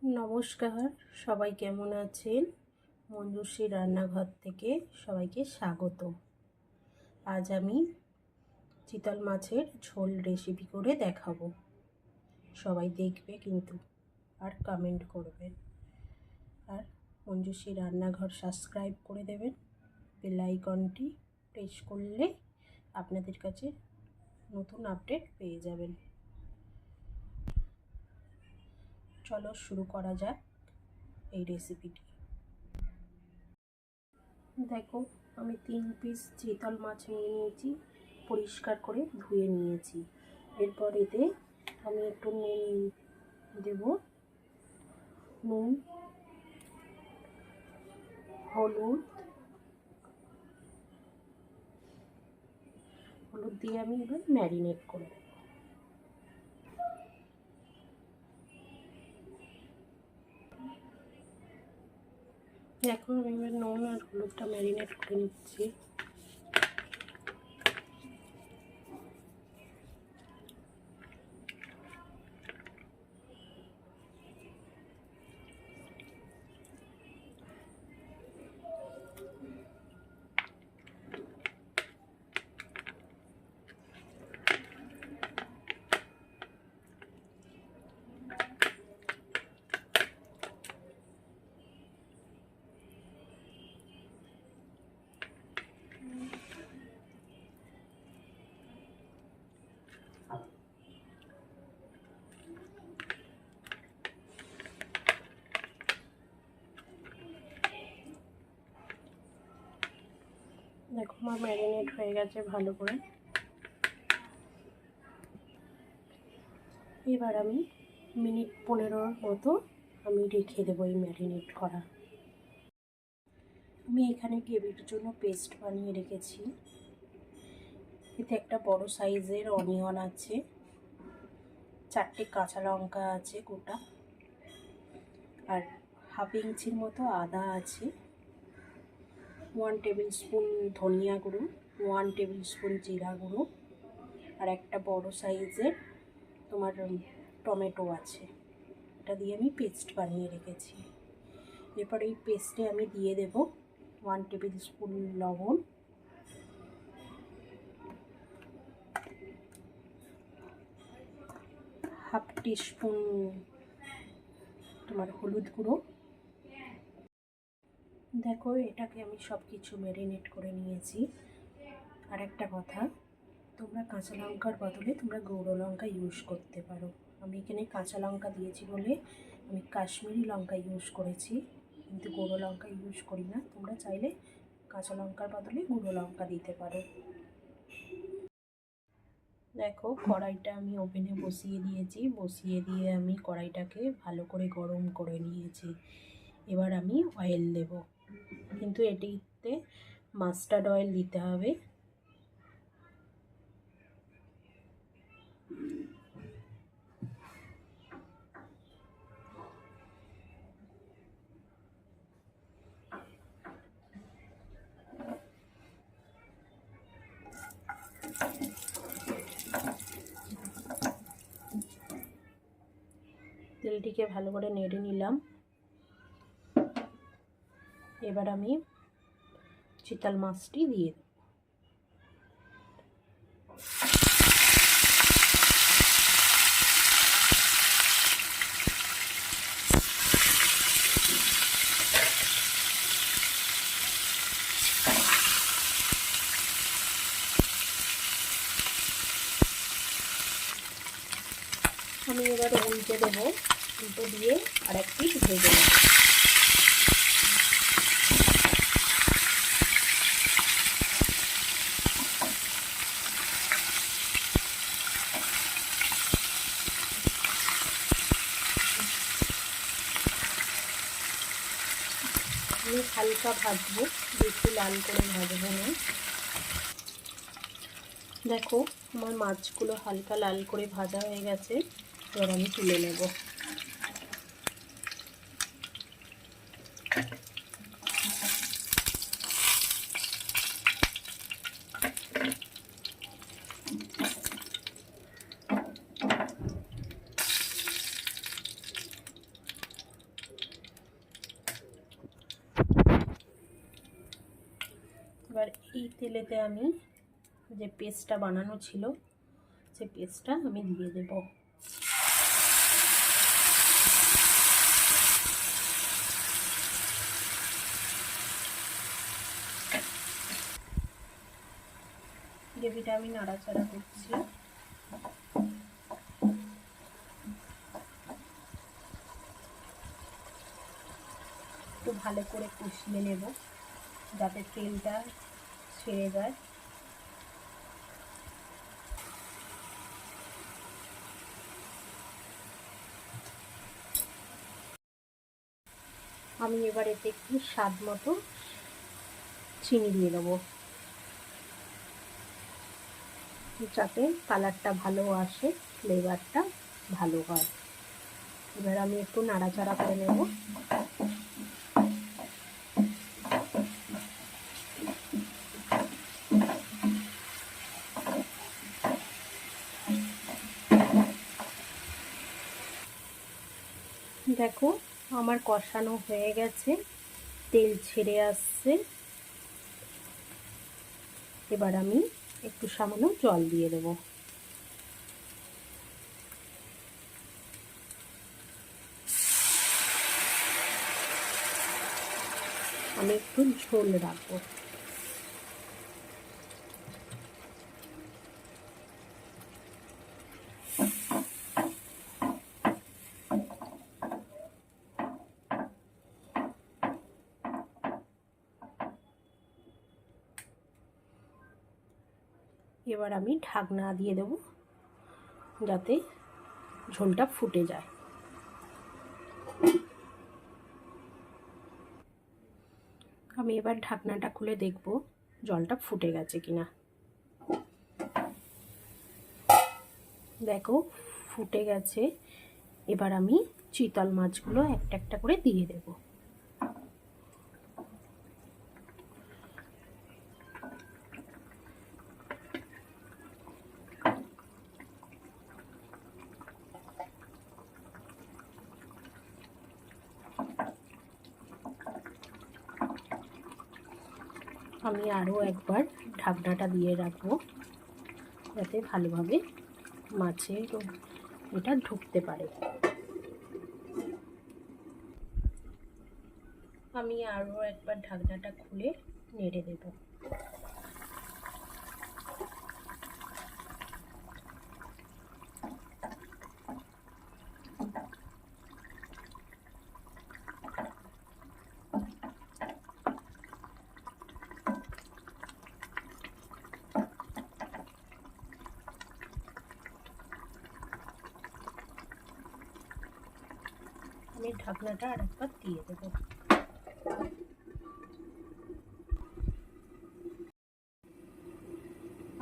নমস্কার, সবাই কেমন আছেন? মঞ্জুশ্রী রান্নাঘর থেকে সবাইকে স্বাগত। আজ আমি চিতল মাছের ঝোল রেসিপি করে দেখাবো। সবাই দেখবে কিন্তু আর কমেন্ট করবেন। আর মঞ্জুশ্রী রান্নাঘর সাবস্ক্রাইব করে দেবেন। বেল আইকনটি প্রেস করলে আপনাদের কাছে নতুন আপডেট পেয়ে যাবেন। চলো শুরু করা যাক এই রেসিপিটি। দেখো, আমি 3 পিস চিতল মাছ নিয়ে নিয়েছি, পরিষ্কার করে ধুয়ে নিয়েছি। এরপর এতে আমি একটু নুন দেব, নুন, হলুদ দিয়ে আমি এবার ম্যারিনেট করে দেব। দেখো, আমি এবার নুন আর হলুদটা ম্যারিনেট করে নিচ্ছি। দেখো, আমার ম্যারিনেট হয়ে গেছে ভালো করে। এবার আমি মিনিট 15 মতো আমি রেখে দেবো এই ম্যারিনেট করা। আমি এখানে গ্রেভির জন্য পেস্ট বানিয়ে রেখেছি। এতে একটা বড় সাইজের অনিয়ন আছে, 4টে কাঁচা লঙ্কা আছে গোটা, আর হাফ ইঞ্চির মতো আদা আছে, 1 টেবিল স্পুন ধনিয়া গুঁড়ো, 1 টেবিল স্পুন জিরা গুঁড়ো, আর একটা বড় সাইজের তোমার টমেটো আছে। এটা দিয়ে আমি পেস্ট বানিয়ে রেখেছি। এরপর এই পেস্টে আমি দিয়ে দেব 1 টেবিল স্পুন লবণ, হাফ টিস্পুন তোমার হলুদ গুঁড়ো। দেখো, এটাকে আমি সব কিছু ম্যারিনেট করে নিয়েছি। আর একটা কথা, তোমরা কাঁচা লঙ্কার বদলে তোমরা গুঁড়ো লঙ্কা ইউজ করতে পারো। আমি এখানে কাঁচা লঙ্কা দিয়েছি বলে আমি কাশ্মীরি লঙ্কা ইউজ করেছি, কিন্তু গুঁড়ো লঙ্কা ইউজ করি না। তোমরা চাইলে কাঁচা লঙ্কার বদলে গুঁড়ো লঙ্কা দিতে পারো। দেখো, কড়াইটা আমি ওভেনে বসিয়ে দিয়েছি। বসিয়ে দিয়ে আমি কড়াইটাকে ভালো করে গরম করে নিয়েছি। এবার আমি অয়েল দেব, কিন্তু এটিতে মাস্টার্ড অয়েল দিতে হবে। তেলটিকে ভালো করে নেড়ে নিলাম। এবার আমি চিতল মাছটি দিয়ে দেব। আমি এবার উল্টে দেবো, উল্টে দিয়ে আর এক পিস ভেজে নেব। আমি হালকা ভাজবো, বেশি লাল করে ভাজবো না। দেখো, আমার মাছগুলো হালকা লাল করে ভাজা হয়ে গেছে। এবার আমি তুলে নেব। এই তেলেতে আমি যে পেস্টটা বানানো ছিল সেই পেস্টটা আমি দিয়ে দেব। গ্রেভিটা আমি নাড়াচাড়া করছি। একটু ভালো করে কষিয়ে নেব যাতে তেলটা ছেড়ে যায়। আমি এবার এতে একটু স্বাদ মতো চিনি দিয়ে দেবো যাতে কালারটা ভালো আসে, ফ্লেভারটা ভালো হয়। এবার আমি একটু নাড়াচাড়া করে নেব। দেখো আমার কষানো হয়ে গেছে, তেল ছেড়ে আসছে। এবার আমি একটু সামান্য জল দিয়ে দেব। আমি একটু ঝোল রাখবো। এবার আমি ঢাকনা দিয়ে দেব যাতে ঝোলটা ফুটে যায়। আমি এবার ঢাকনাটা খুলে দেখব জলটা ফুটে গেছে কিনা। দেখো ফুটে গেছে। এবার আমি চিতল মাছগুলো একটা একটা করে দিয়ে দেব। আমি আরও একবার ঢাকনাটা দিয়ে রাখবো যাতে ভালোভাবে মাছের এটা ঢুকতে পারে। আমি আরও একবার ঢাকনাটা খুলে নেড়ে দেব। আমি ঢাকনাটা আরেকবার দিয়ে দেব।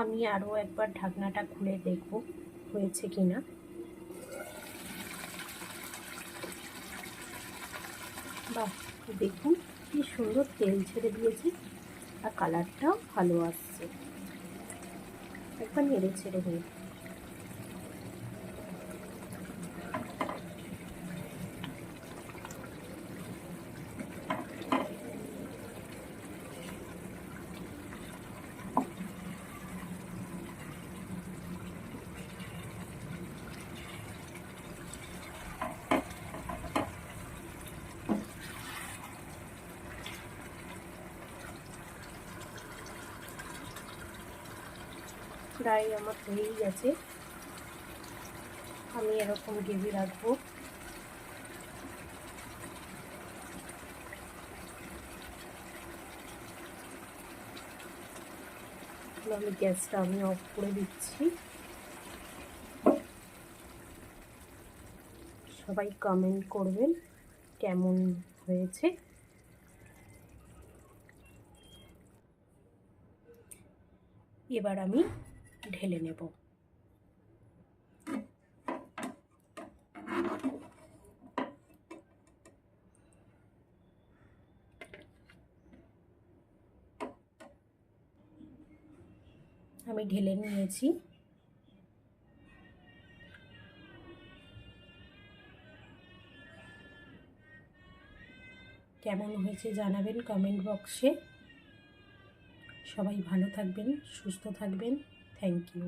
আমি আরও একবার ঢাকনাটা খুলে দেখব হয়েছে কিনা। বাহ, দেখুন কি সুন্দর তেল ছেড়ে দিয়েছে আর কালারটাও ভালো আসছে। একবার নেড়ে ছেড়ে দিই। প্রায় আমার হয়েই গেছে। আমি এরকম গ্রেভি রাখবো। আমি গ্যাসটা অফ করে দিচ্ছি। সবাই কমেন্ট করবেন কেমন হয়েছে। এবার আমি ঢেলে নেব। আমি ঢেলে নিয়েছি। কেমন হয়েছে জানাবেন কমেন্ট বক্সে। সবাই ভালো থাকবেন, সুস্থ থাকবেন। Thank you.